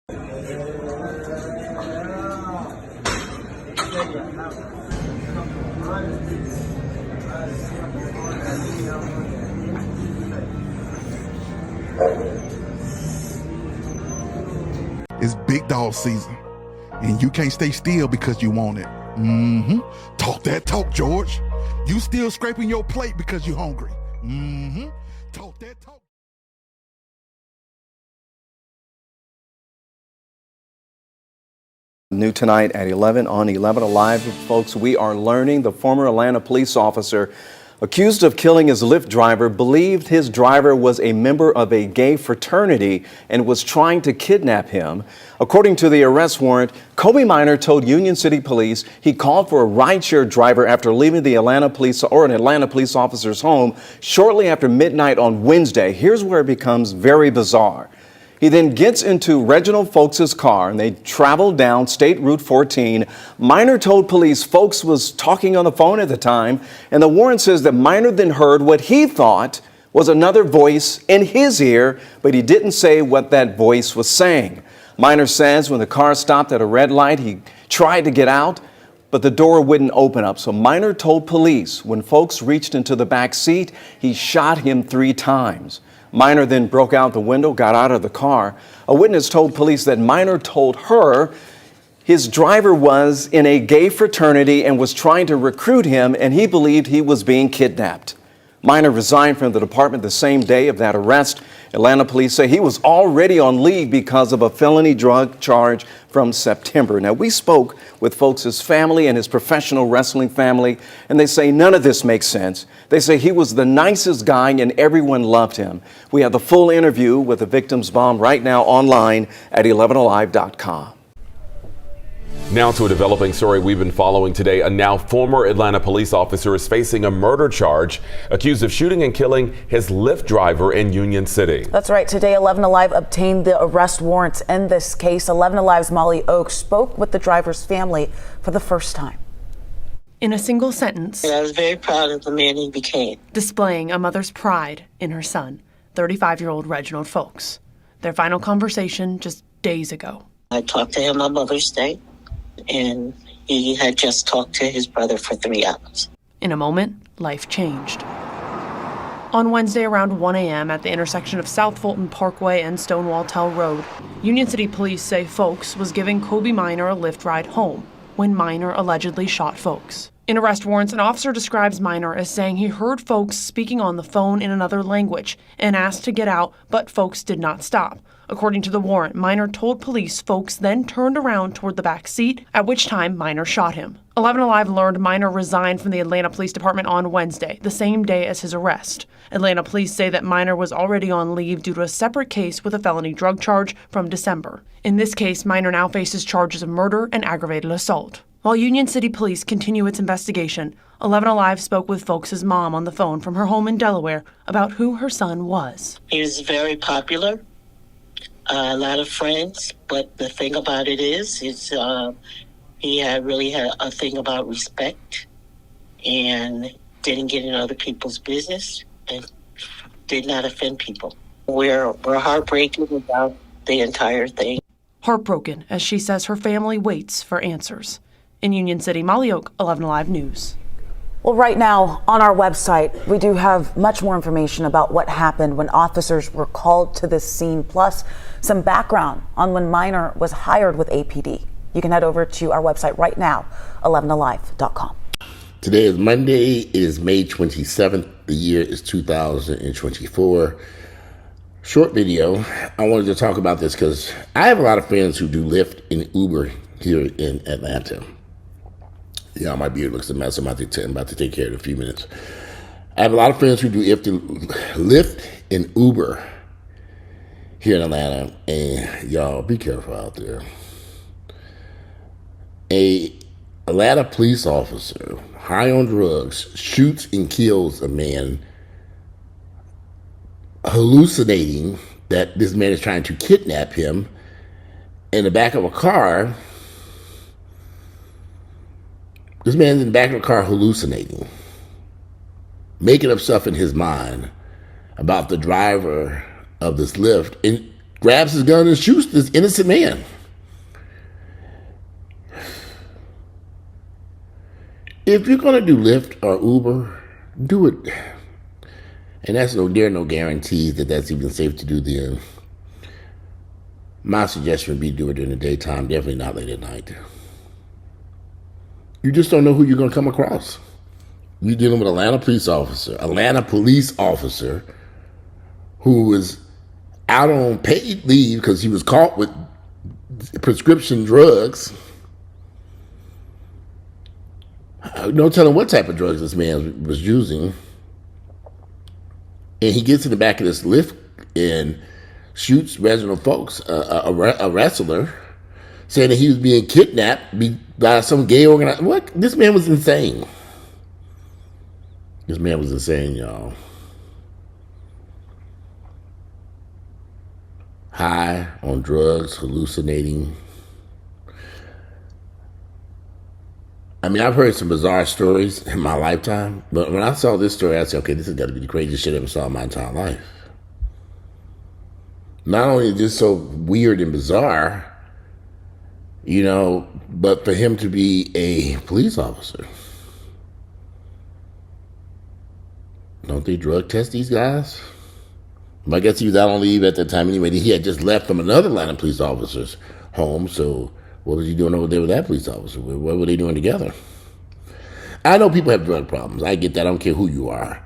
It's big dog season, and you can't stay still because you want it. Talk that talk, George. You still scraping your plate because you're hungry. Talk that talk. New tonight at 11 on 11 Alive, folks. We are learning the former Atlanta police officer accused of killing his Lyft driver believed his driver was a member of a gay fraternity and was trying to kidnap him. According to the arrest warrant, Kobe Minor told Union City Police he called for a rideshare driver after leaving the an Atlanta police officer's home shortly after midnight on Wednesday. Here's where it becomes very bizarre. He then gets into Reginald Folks' car and they travel down State Route 14. Minor told police Folks was talking on the phone at the time, and the warrant says that Minor then heard what he thought was another voice in his ear, but he didn't say what that voice was saying. Minor says when the car stopped at a red light, he tried to get out, but the door wouldn't open up. So Minor told police when Folks reached into the back seat, he shot him 3 times. Minor then broke out the window, got out of the car. A witness told police that Minor told her his driver was in a gay fraternity and was trying to recruit him, and he believed he was being kidnapped. Minor resigned from the department the same day of that arrest. Atlanta police say he was already on leave because of a felony drug charge from September. Now, we spoke with Folks' family and his professional wrestling family, and they say none of this makes sense. They say he was the nicest guy and everyone loved him. We have the full interview with the victim's mom right now online at 11alive.com. Now to a developing story we've been following today. A now former Atlanta police officer is facing a murder charge, accused of shooting and killing his Lyft driver in Union City. That's right. Today, 11 Alive obtained the arrest warrants in this case. 11 Alive's Molly Oaks spoke with the driver's family for the first time. In a single sentence, I was very proud of the man he became. Displaying a mother's pride in her son, 35-year-old Reginald Folks. Their final conversation just days ago. I talked to him on Mother's Day, and he had just talked to his brother for 3 hours. In a moment, life changed. On Wednesday around 1 a.m. at the intersection of South Fulton Parkway and Stonewall Tell Road, Union City Police say Folks was giving Kobe Minor a Lyft ride home when Minor allegedly shot Folks. In arrest warrants, an officer describes Minor as saying he heard Folks speaking on the phone in another language and asked to get out, but Folks did not stop. According to the warrant, Minor told police Folks then turned around toward the back seat, at which time Minor shot him. 11 Alive learned Minor resigned from the Atlanta Police Department on Wednesday, the same day as his arrest. Atlanta police say that Minor was already on leave due to a separate case with a felony drug charge from December. In this case, Minor now faces charges of murder and aggravated assault. While Union City Police continue its investigation, 11 Alive spoke with Folks' mom on the phone from her home in Delaware about who her son was. He was very popular. A lot of friends, but the thing about it is he really had a thing about respect and didn't get in other people's business and did not offend people. We're heartbroken about the entire thing. Heartbroken, as she says her family waits for answers. In Union City, Molly Oak, 11 Alive News. Well, right now on our website, we do have much more information about what happened when officers were called to this scene, plus some background on when Minor was hired with APD. You can head over to our website right now, 11alive.com. Today is Monday. It is May 27th. The year is 2024. Short video. I wanted to talk about this because I have a lot of friends who do Lyft and Uber here in Atlanta. Yeah, my beard looks a mess. I'm about to take care of it in a few minutes. I have a lot of friends who do Lyft and Uber here in Atlanta. And y'all, be careful out there. A Atlanta police officer, high on drugs, shoots and kills a man, hallucinating that this man is trying to kidnap him in the back of a car. This man's in the back of a car hallucinating, making up stuff in his mind about the driver of this Lyft. And grabs his gun and shoots this innocent man. If you're going to do Lyft or Uber, do it. And there are no guarantees that that's even safe to do then. My suggestion would be do it during the daytime, definitely not late at night. You just don't know who you're going to come across. You're dealing with Atlanta police officer who was out on paid leave because he was caught with prescription drugs. No telling what type of drugs this man was using. And he gets in the back of this Lyft and shoots Reginald Folks, a wrestler, saying that he was being kidnapped by some gay organization. What? This man was insane. This man was insane, y'all. High on drugs, hallucinating. I mean, I've heard some bizarre stories in my lifetime, but when I saw this story, I said, okay, this has got to be the craziest shit I ever saw in my entire life. Not only is this so weird and bizarre, you know, but for him to be a police officer. Don't they drug test these guys? I guess he was out on leave at that time anyway. He had just left from another Atlanta police officer's home, so what was he doing over there with that police officer? What were they doing together? I know people have drug problems. I get that. I don't care who you are.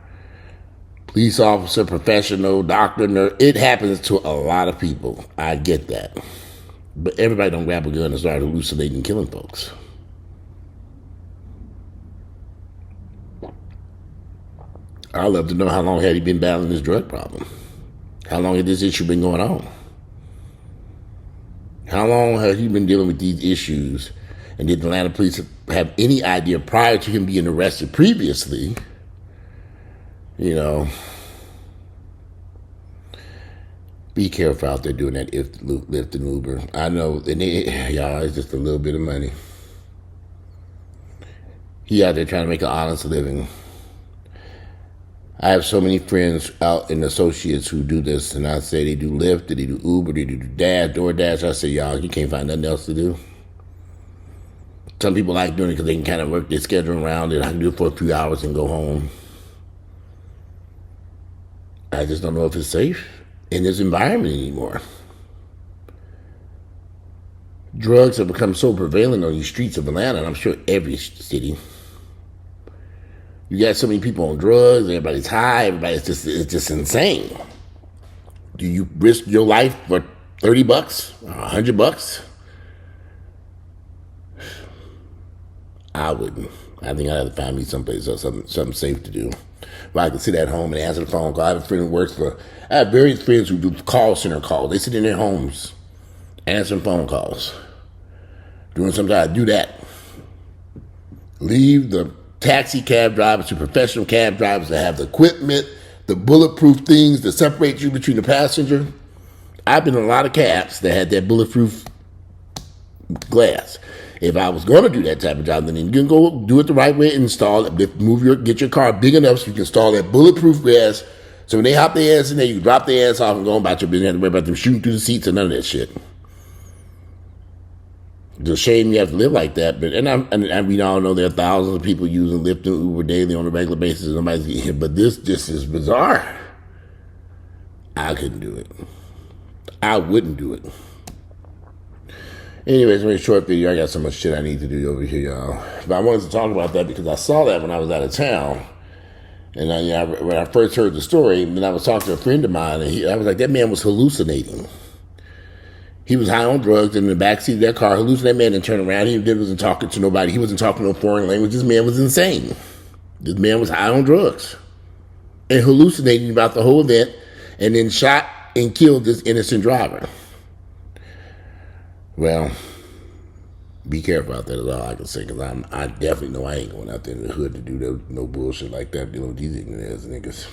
Police officer, professional, doctor, nurse. It happens to a lot of people. I get that. But everybody don't grab a gun and start hallucinating and killing folks. I'd love to know how long had he been battling this drug problem. How long had this issue been going on? How long had he been dealing with these issues? And did the Atlanta police have any idea prior to him being arrested previously? You know, be careful out there doing that Lyft and Uber. I know, and y'all, it's just a little bit of money. He out there trying to make an honest living. I have so many friends out and associates who do this, and I say they do Lyft, they do Uber, they do DoorDash. I say, y'all, you can't find nothing else to do. Some people like doing it because they can kind of work their schedule around it. I can do it for a few hours and go home. I just don't know if it's safe in this environment anymore. Drugs have become so prevalent on the streets of Atlanta, and I'm sure every city. You got so many people on drugs, everybody's high, it's just insane. Do you risk your life for $30 or $100? I wouldn't. I think I'd have to find me someplace else, something safe to do. Where I can sit at home and answer the phone call. I have a friend who I have various friends who do call center calls. They sit in their homes, answering phone calls. Doing something, I do that. Leave the taxi cab drivers to professional cab drivers that have the equipment, the bulletproof things that separate you between the passenger. I've been in a lot of cabs that had that bulletproof glass. If I was going to do that type of job, then you can go do it the right way and install it. Get your car big enough so you can install that bulletproof glass. So when they hop their ass in there, you can drop their ass off and go on about your business. You don't have to worry about them shooting through the seats and none of that shit. It's a shame you have to live like that, but and we all know there are thousands of people using Lyft and Uber daily on a regular basis. Nobody's getting hit, but this just is bizarre. I couldn't do it. I wouldn't do it. Anyways, very short video. I got so much shit I need to do over here, y'all. But I wanted to talk about that because I saw that when I was out of town, and when I first heard the story, and then I was talking to a friend of mine, and I was like, that man was hallucinating. He was high on drugs in the backseat of that car, hallucinated. That man didn't turn around. He wasn't talking to nobody. He wasn't talking no foreign language. This man was insane. This man was high on drugs and hallucinating about the whole event, and then shot and killed this innocent driver. Well, be careful out there is all I can say, because I definitely know I ain't going out there in the hood to do no bullshit like that, dealing with these ignorant ass niggas.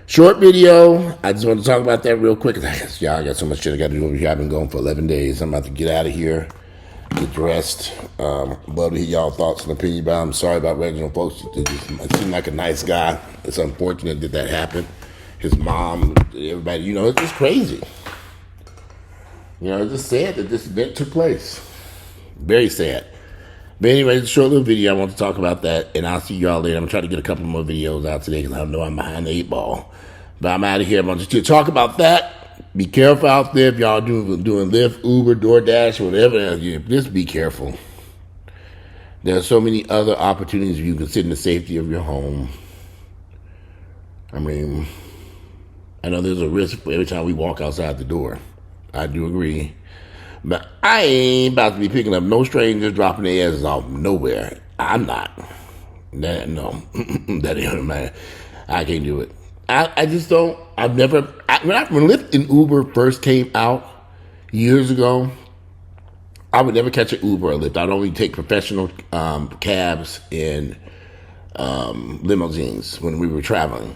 Short video. I just want to talk about that real quick. Y'all, I got so much shit I got to do over here. I've been going for 11 days. I'm about to get out of here, get dressed. Love to hear y'all thoughts and opinion about him. I'm sorry about Reginald Folks. It seemed like a nice guy. It's unfortunate that happened. His mom, everybody, it's just crazy. You know, it's just sad that this event took place. Very sad. But anyway, it's a short little video. I want to talk about that, and I'll see y'all later. I'm trying to get a couple more videos out today because I know I'm behind the 8 ball. But I'm out of here. I'm going to talk about that. Be careful out there if y'all doing Lyft, Uber, DoorDash, whatever. Just be careful. There are so many other opportunities you can sit in the safety of your home. I mean, I know there's a risk every time we walk outside the door. I do agree. But I ain't about to be picking up no strangers dropping their asses off nowhere. I'm not. No. That ain't man. I can't do it. I just don't. I've never. When Lyft and Uber first came out years ago, I would never catch an Uber or Lyft. I'd only take professional cabs and limousines when we were traveling.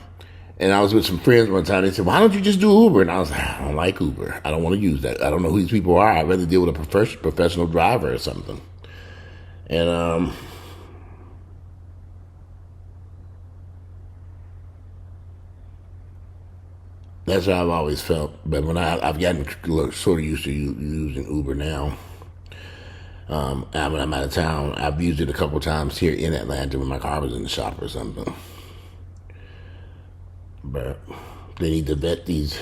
And I was with some friends one time. They said, "Why don't you just do Uber?" And I was like, "I don't like Uber. I don't want to use that. I don't know who these people are. I'd rather deal with a professional driver or something." And that's how I've always felt. But when I've gotten sort of used to using Uber now. When I'm out of town, I've used it a couple times here in Atlanta when my car was in the shop or something. But they need to vet these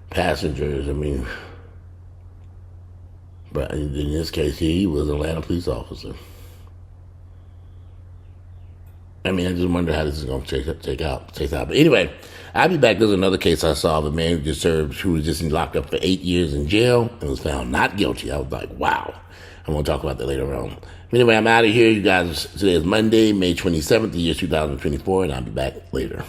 passengers. I mean, but in this case, he was an Atlanta police officer. I mean, I just wonder how this is going to take out. But anyway, I'll be back. There's another case I saw of a man who was just locked up for 8 years in jail and was found not guilty. I was like, wow. I'm going to talk about that later on. Anyway, I'm out of here. You guys, today is Monday, May 27th, the year 2024, and I'll be back later.